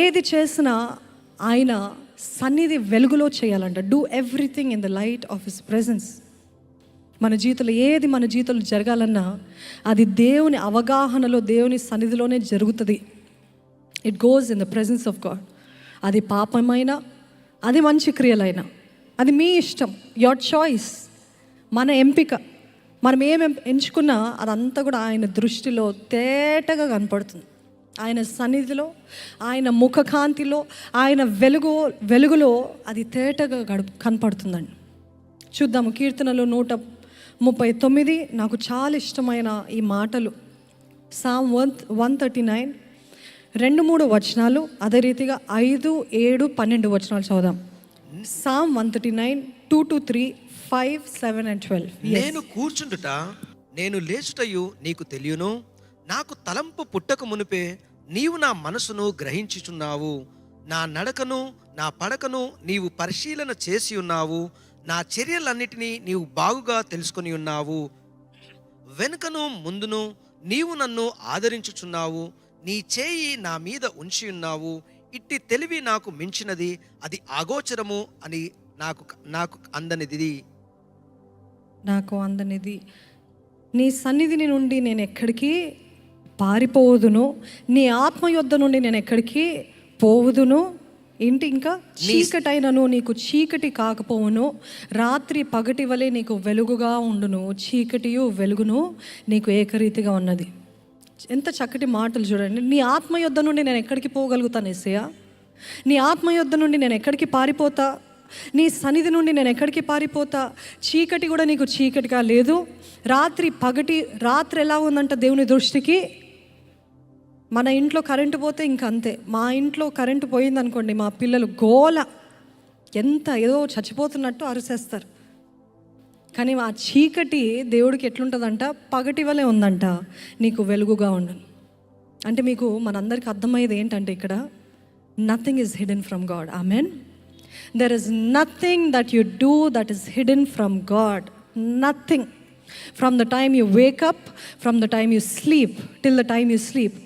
ఏది చేసినా ఆయన సన్నిధి వెలుగులో చేయాలంట. Do everything in the light of his presence. మన జీవితంలో ఏది మన జీవితంలో జరగాలన్నా అది దేవుని అవగాహనలో, దేవుని సన్నిధిలోనే జరుగుతుంది. It goes in the presence of God. అది పాపమైనా, అది మంచి క్రియలైనా, అది మీ ఇష్టం, యువర్ చాయిస్, మన ఎంపిక. మనం ఏం ఎంచుకున్నా అదంతా కూడా ఆయన దృష్టిలో తేటగా కనపడుతుంది. ఆయన సన్నిధిలో, ఆయన ముఖకాంతిలో, ఆయన వెలుగులో అది తేటగా కనపడుతుందండి. చూద్దాము కీర్తనలు 139. నాకు చాలా ఇష్టమైన ఈ మాటలు. సామ్ 139 2-3 వచనాలు, అదే రీతిగా 5, 7, 12 వచనాలు చదువుదాం. Sam 139 2-3, 5, 7 and 12. నేను కూర్చుండుట, నేను లేచుటయు నీకు తెలియను. నాకు తలంపు పుట్టక మునిపే నీవు నా మనసును గ్రహించుచున్నావు. నా నడకను నా పడకను నీవు పరిశీలన చేసి ఉన్నావు. నా చర్యలన్నిటినీ నీవు బాగుగా తెలుసుకొని ఉన్నావు. వెనుకను ముందును నీవు నన్ను ఆదరించుచున్నావు. నీ చేయి నా మీద ఉంచి ఉన్నావు. ఇట్టి తెలివి నాకు మించినది, అది అగోచరము అని నాకు అందనిది. నీ సన్నిధిని నుండి నేను ఎక్కడికి పారిపోవుదును, నీ ఆత్మ యొద్ద నుండి నేను ఎక్కడికి పోవుదును. ఏంటి ఇంకా? చీకటైనను నీకు చీకటి కాకపోవును, రాత్రి పగటి వలె నీకు వెలుగుగా ఉండును. చీకటియు వెలుగును నీకు ఏకరీతిగా ఉన్నది. ఎంత చక్కటి మాటలు చూడండి. నీ ఆత్మ యొద్ద నుండి నేను ఎక్కడికి పోగలుగుతాను యేసయ్యా? నీ ఆత్మ యొద్ద నుండి నేను ఎక్కడికి పారిపోతా? నీ సన్నిధి నుండి నేను ఎక్కడికి పారిపోతా? చీకటి కూడా నీకు చీకటిగా లేదు, రాత్రి ఎలా ఉందంట దేవుని దృష్టికి? మన ఇంట్లో కరెంటు పోతే ఇంక అంతే. మా ఇంట్లో కరెంటు పోయిందనుకోండి, మా పిల్లలు గోల, ఏదో చచ్చిపోతున్నట్టు అరిసేస్తారు. కానీ ఆ చీకటి దేవుడికి ఎట్లుంటుందంట? పగటి వలె ఉందంట, నీకు వెలుగుగా ఉండను. అంటే మీకు మనందరికీ అర్థమయ్యేది ఏంటంటే ఇక్కడ nothing is hidden from God. Amen. There is nothing that you do that is hidden from God. Nothing. From the time you wake up, from the time you sleep, till the time you sleep,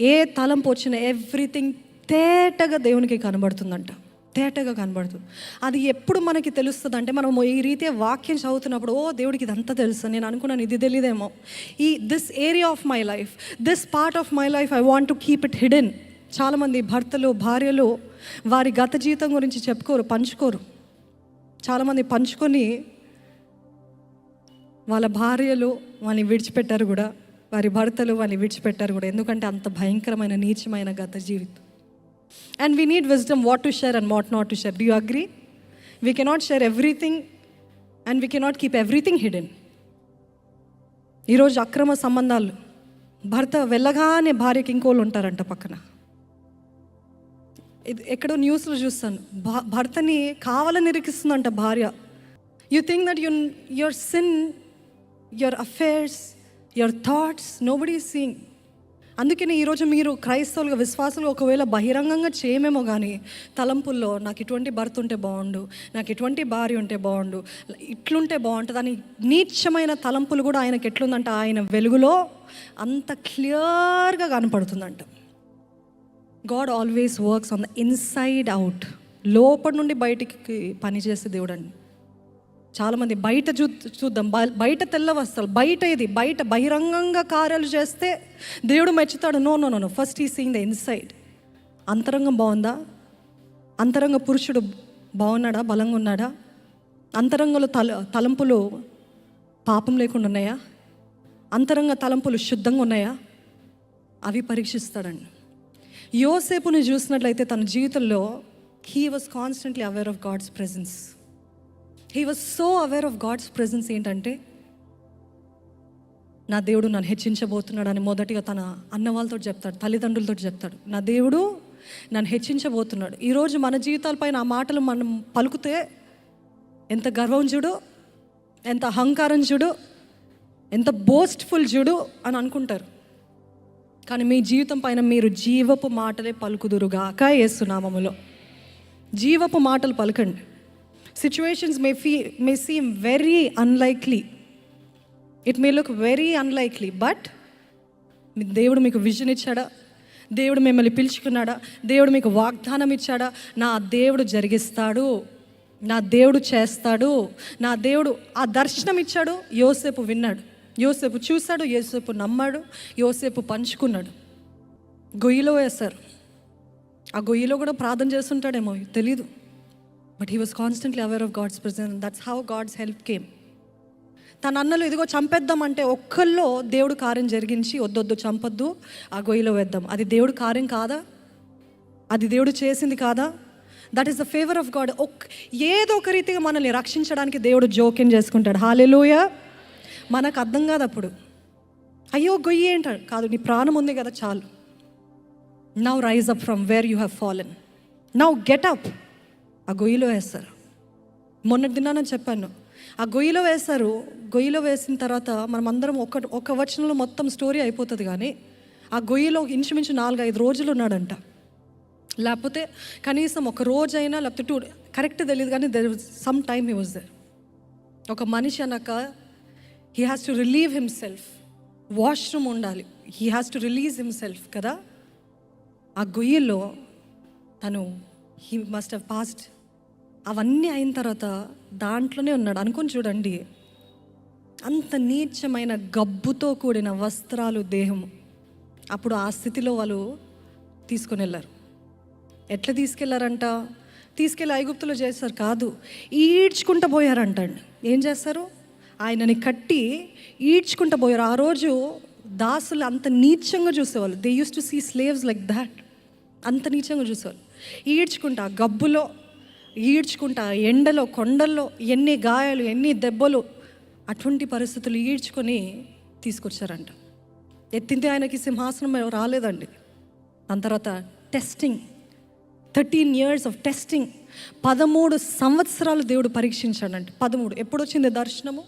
ఏ తలంపు వచ్చినా everything తేటగా దేవునికి కనబడుతుందంట. తేటగా కనబడుతుంది. అది ఎప్పుడు మనకి తెలుస్తుంది అంటే, మనం ఈ రీతిగా వాక్యం చదువుతున్నప్పుడు, ఓ దేవుడికి ఇదంతా తెలుసు, నేను అనుకున్నాను ఇది తెలియదేమో. This area of my life, this part of my life I want to keep it hidden. చాలామంది భర్తలు, భార్యలు వారి గత జీవితం గురించి పంచుకోరు. చాలామంది పంచుకొని వాళ్ళ భార్యలు వాళ్ళని విడిచిపెట్టారు కూడా, వారి భర్తలు వాళ్ళని విడిచిపెట్టారు కూడా. ఎందుకంటే అంత భయంకరమైన నీచమైన గత జీవితం. And we need wisdom what to share and what not to share. Do you agree? We cannot share everything and we cannot keep everything hidden. ఈరోజు అక్రమ సంబంధాలు, భర్త వెళ్ళగానే భార్యకి ఇంకోళ్ళు ఉంటారంట పక్కన. ఇది ఎక్కడో న్యూస్లో చూస్తాను, భర్తని కావాలని నిరీక్షిస్తుందంట భార్య. You think that your sin, your affairs, your thoughts, nobody is seeing. అందుకని ఈరోజు మీరు క్రైస్తవులుగా, విశ్వాసులు ఒకవేళ బహిరంగంగా చేయమేమో కానీ తలంపుల్లో నాకు ఇటువంటి భర్త ఉంటే బాగుండు, నాకు ఇటువంటి భార్య ఉంటే బాగుండు, ఇట్లుంటే బాగుంటుంది అని నీచమైన తలంపులు కూడా ఆయనకి ఎట్లుందంట? ఆయన వెలుగులో అంత క్లియర్గా కనపడుతుందంట. God always works on the inside out. లోపల నుండి బయటికి పనిచేసే దేవుడు అండి. చాలామంది బయట చూద్దాం, బయట తెల్ల వస్తారు, బయట బహిరంగంగా కార్యాలు చేస్తే దేవుడు మెచ్చుతాడు. నో, ఫస్ట్ ఈ సీయింగ్ ద ఇన్సైడ్. అంతరంగం బాగుందా? అంతరంగ పురుషుడు బాగున్నాడా? బలంగా ఉన్నాడా? అంతరంగంలో తలంపులు పాపం లేకుండా ఉన్నాయా? అంతరంగ తలంపులు శుద్ధంగా ఉన్నాయా? అవి పరీక్షిస్తాడండి. యోసేపుని చూసినట్లయితే తన జీవితంలో he was constantly aware of God's presence. He was so aware of God's presence. ఏంటంటే, నా దేవుడు నన్ను హెచ్చించబోతున్నాడు అని మొదటిగా తన అన్న వాళ్ళతో చెప్తాడు, తల్లిదండ్రులతో చెప్తాడు, నా దేవుడు నన్ను హెచ్చించబోతున్నాడు. ఈరోజు మన జీవితాలపైన ఆ మాటలు మనం పలుకుతే ఎంత గర్వం చూడు, ఎంత అహంకారం చూడు, ఎంత బోస్ట్ఫుల్ చూడు అని అనుకుంటారు. కానీ మీ జీవితం పైన మీరు జీవపు మాటలే పలుకుదురుగాక యేసు నామములో. జీవపు మాటలు పలకండి. Situations may seem very unlikely. It may look very unlikely, but దేవుడు మీకు విజన్ ఇచ్చాడా? దేవుడు మిమ్మల్ని పిలుచుకున్నాడా? దేవుడు మీకు వాగ్దానం ఇచ్చాడా? నా దేవుడు జరిగిస్తాడు, నా దేవుడు చేస్తాడు, నా దేవుడు ఆ దర్శనం ఇచ్చాడు. యోసేపు విన్నాడు, యోసేపు చూశాడు, యోసేపు నమ్మాడు, యోసేపు పంచుకున్నాడు. గొయ్యిలో వేశారు. ఆ గొయ్యిలో కూడా ప్రార్థన చేస్తుంటాడేమో తెలీదు, but he was constantly aware of God's presence. That's how God's help came. తన అన్నలు ఇదిగో చంపేద్దామంటే ఒక్కల్లో దేవుడు కార్యం జరిగించి, వద్దొద్దు చంపొద్దు, ఆ గొయ్యిలో వేద్దాం. అది దేవుడు కార్యం కాదా? అది దేవుడు చేసింది కాదా? That is the favour of God. ఏదో ఒక రీతిగా మనల్ని రక్షించడానికి దేవుడు జోక్యం చేసుకుంటాడు. హల్లెలూయా. మనకు అర్థం కాదు అప్పుడు, అయ్యో గొయ్యి ఏంటాడు. కాదు, నీ ప్రాణం ఉంది కదా చాలు. Now rise up from where you have fallen, now get up. ఆ గొయ్యిలో వేస్తారు. మొన్నటి దినాన చెప్పాను, ఆ గొయ్యిలో వేస్తారు. గొయ్యిలో వేసిన తర్వాత మనం అందరం ఒక వచనంలో మొత్తం స్టోరీ అయిపోతుంది, కానీ ఆ గొయ్యిలో ఇంచుమించు 4-5 రోజులు ఉన్నాడంట. లేకపోతే కనీసం ఒక రోజైనా, లేకపోతే 2, కరెక్ట్ తెలియదు, కానీ there was some time he was there. ఒక మనిషి అన్నాక he has to relieve himself. Washroom ఉండాలి, he has to release himself కదా. ఆ గొయ్యిలో తను హీ మస్ట్ హ్యావ్ పాస్డ్. అవన్నీ అయిన తర్వాత దాంట్లోనే ఉన్నాడు అనుకొని చూడండి. అంత నీచమైన గబ్బుతో కూడిన వస్త్రాలు, దేహము. అప్పుడు ఆ స్థితిలో వాళ్ళు తీసుకొని వెళ్ళారు. ఎట్లా తీసుకెళ్లారంట? తీసుకెళ్ళి ఐగుప్తులో చేస్తారు కాదు, ఈడ్చుకుంటూ పోయారంటండి. ఏం చేస్తారు? ఆయనని కట్టి ఈడ్చుకుంటూ పోయారు. ఆ రోజు దాసులు అంత నీచంగా చూసేవాళ్ళు. They use to see slaves like that. అంత నీచంగా చూసేవాళ్ళు. ఈడ్చుకుంటా గబ్బులో, ఈడ్చుకుంటా ఎండలో, కొండల్లో, ఎన్ని గాయాలు, ఎన్ని దెబ్బలు, అటువంటి పరిస్థితులు ఈడ్చుకొని తీసుకొచ్చారంట. ఎత్తింది ఆయనకి సింహాసనం రాలేదండి. దాని తర్వాత టెస్టింగ్, 13 years ఆఫ్ టెస్టింగ్. 13 సంవత్సరాలు దేవుడు పరీక్షించాడంట. 13. ఎప్పుడు వచ్చింది దర్శనము?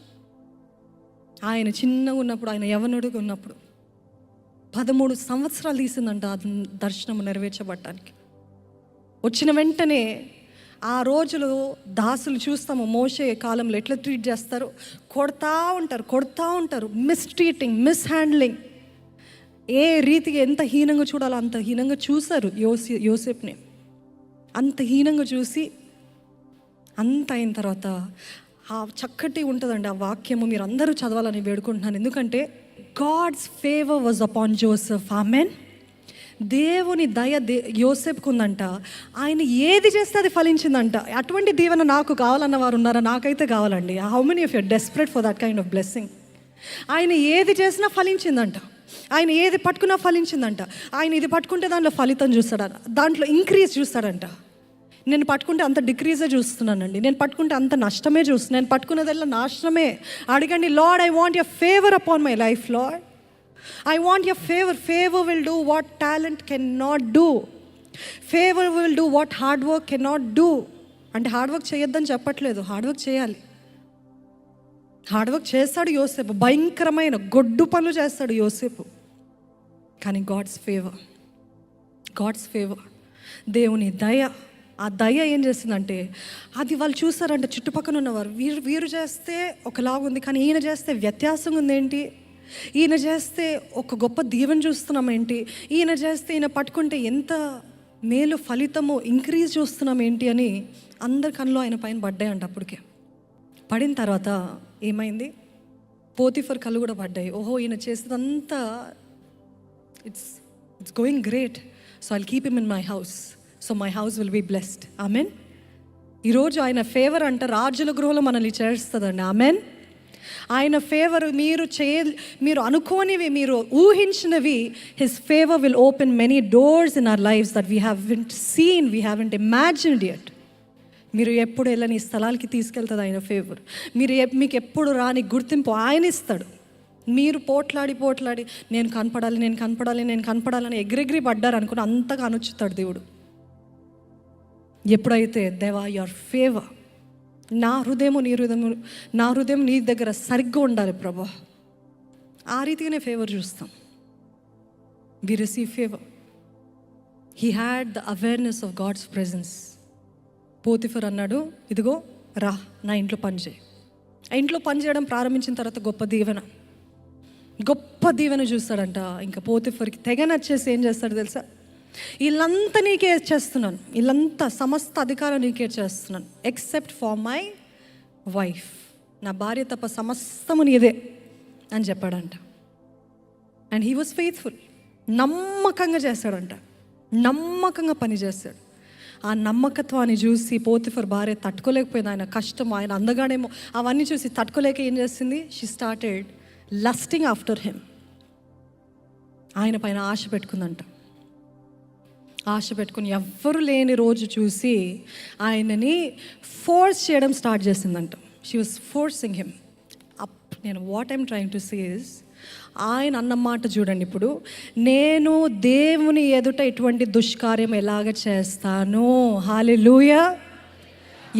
ఆయన చిన్నగా ఉన్నప్పుడు, ఆయన యవనుడిగా ఉన్నప్పుడు 13 సంవత్సరాలు తీసిందంట ఆ దర్శనము నెరవేర్చబడటానికి. వచ్చిన వెంటనే ఆ రోజులు దాసులు చూస్తాము మోషే కాలంలో ఎట్లా ట్రీట్ చేస్తారు. కొడతా ఉంటారు, మిస్ట్రీటింగ్, మిస్హ్యాండ్లింగ్. ఏ రీతిగా ఎంత హీనంగా చూడాలో అంత హీనంగా చూశారు యోసేపుని. అంత హీనంగా చూసి అంత అయిన తర్వాత ఆ చక్కటి ఉంటుందండి ఆ వాక్యము, మీరు అందరూ చదవాలని వేడుకుంటున్నాను. ఎందుకంటే God's favour was upon Joseph. Amen. దేవుని దయ యోసేపుకు ఉందంట. ఆయన ఏది చేస్తే అది ఫలించిందంట. అటువంటి దీవెన నాకు కావాలన్న వారు ఉన్నారా? నాకైతే కావాలండి. How many of your desperate for that kind of blessing? ఆయన ఏది చేసినా ఫలించిందంట. ఆయన ఏది పట్టుకున్నా ఫలించిందంట. ఆయన ఇది పట్టుకుంటే దాంట్లో ఫలితం చూస్తాడు, దాంట్లో ఇంక్రీజ్ చూస్తాడంట. నేను పట్టుకుంటే అంత డిక్రీజే చూస్తున్నానండి, నేను పట్టుకుంటే అంత నష్టమే చూస్తున్నాను, నేను పట్టుకున్నదల్లా నాశనమే. అడగండి, lord I want your favour upon my life. Lord I want your favor. Favor will do what talent cannot do. Favor will do what hard work cannot do. అంటే హార్డ్ వర్క్ చేయొద్దని చెప్పట్లేదు, హార్డ్ వర్క్ చేయాలి. Hard work చేస్తాడు యోసేపు, భయంకరమైన గొడ్డు పనులు చేస్తాడు యోసేపు. కానీ గాడ్స్ ఫేవర్, దేవుని దయ, ఆ దయ ఏం చేసిందంటే అది వాళ్ళు చూసారంటే చుట్టుపక్కల ఉన్నవారు, వీరు చేస్తే ఒకలాగుంది, కానీ ఈయన చేస్తే వ్యత్యాసం ఉందేంటి, ఈయన చేస్తే ఒక గొప్ప దీవెన చూస్తున్నాం ఏంటి, ఈయన చేస్తే, ఈయన పట్టుకుంటే ఎంత మేలు ఫలితము ఇంక్రీజ్ చూస్తున్నాం ఏంటి అని అందరి కళ్ళు ఆయన పైన పడ్డాయంట. అప్పటికే పడిన తర్వాత ఏమైంది? పోతిఫర్ కళ్ళు కూడా పడ్డాయి. ఓహో, ఈయన చేసేదంతా it's going great, so I'll keep him in my house, so my house will be blessed. Amen. ఈరోజు ఆయన ఫేవర్ అంట రాజుల గృహంలో మనల్ని చేస్తుందండి. ఆమెన్. ఆయన ఫేవర్ మీరు అనుకోనివి, మీరు ఊహించినవి, his favour will open many doors in our lifes that we haven't seen, we haven't imagined yet. మీరు ఎప్పుడు వెళ్ళని స్థలాలకి తీసుకెళ్తుంది ఆయన ఫేవర్. మీకు ఎప్పుడు రాని గుర్తింపు ఆయన ఇస్తాడు. మీరు పోట్లాడి నేను కనపడాలని ఎగిరెగిరి పడ్డారు అనుకుని అంతగా అనుచుతాడు దేవుడు. ఎప్పుడైతే దేవా యువర్ ఫేవర్, నా హృదయం నీ దగ్గర సరిగ్గా ఉండాలి ప్రభా, ఆ రీతిగానే ఫేవర్ చూస్తాం. We receive favour. He had the awareness of God's presence. Potiphar అన్నాడు, ఇదిగో రా నా ఇంట్లో పని చేయి. ఆ ఇంట్లో పని చేయడం ప్రారంభించిన తర్వాత గొప్ప గొప్ప దీవెన చూస్తాడంట. ఇంకా పోతిఫర్కి తెగ నచ్చేసి ఏం చేస్తాడు తెలుసా, వీళ్ళంతా నీకే చేస్తున్నాను, వీళ్ళంతా సమస్త అధికారం నీకే చేస్తున్నాను, ఎక్సెప్ట్ ఫర్ మై వైఫ్, నా భార్య తప్ప సమస్తము నీదే అని చెప్పాడంట. అండ్ హీ వాజ్ ఫెయిత్ఫుల్, నమ్మకంగా చేస్తాడంట, నమ్మకంగా పని చేస్తాడు. ఆ నమ్మకత్వాన్ని చూసి పోతిఫర్ భార్య తట్టుకోలేకపోయింది. ఆయన కష్టం, ఆయన అందగానేమో అవన్నీ చూసి తట్టుకోలేక ఏం చేసింది, she started lusting after him. ఆయన పైన ఆశ పెట్టుకుందంట. ఆశ పెట్టుకుని ఎవ్వరు లేని రోజు చూసి ఆయనని ఫోర్స్ చేయడం స్టార్ట్ చేసిందంట. She was forcing him up. నేను what I'm trying to say is, ఆయన అన్నమాట చూడండి, ఇప్పుడు నేను దేవుని ఎదుట ఇటువంటి దుష్కార్యం ఎలాగ చేస్తాను, హల్లెలూయా.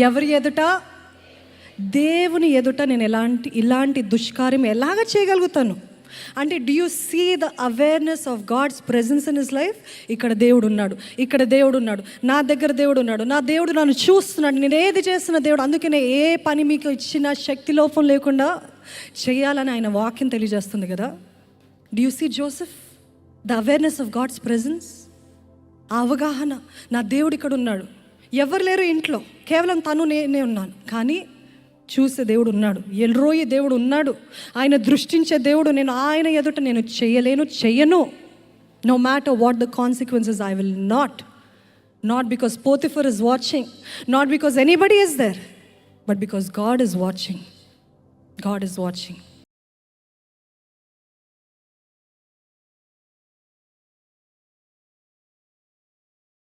ఎవరి ఎదుట? దేవుని ఎదుట నేను ఇలాంటి దుష్కార్యం ఎలాగ చేయగలుగుతాను అంటే, do you see the awareness of God's presence in his life? ఇక్కడ దేవుడు ఉన్నాడు, ఇక్కడ దేవుడు ఉన్నాడు, నా దగ్గర దేవుడు ఉన్నాడు, నా దేవుడు నన్ను చూస్తున్నాడు, నేను ఏది చేస్తున్న దేవుడు. అందుకనే ఏ పని మీకు ఇచ్చిన శక్తి లోపం లేకుండా చేయాలని ఆయన వాక్యం తెలియజేస్తుంది కదా. Do you see Joseph, the awareness of God's presence? ఆ అవగాహన, నా దేవుడు ఇక్కడ ఉన్నాడు, ఎవరు లేరు ఇంట్లో, కేవలం తను నేనే ఉన్నాను, కానీ చూసే దేవుడు ఉన్నాడు, ఎల్రోయి దేవుడు ఉన్నాడు, ఆయన దృష్టించే దేవుడు. నేను ఆయన ఎదుట నేను చెయ్యను. No matter what the consequences, I will not because Potiphar is watching, not because anybody is there, but because God is watching.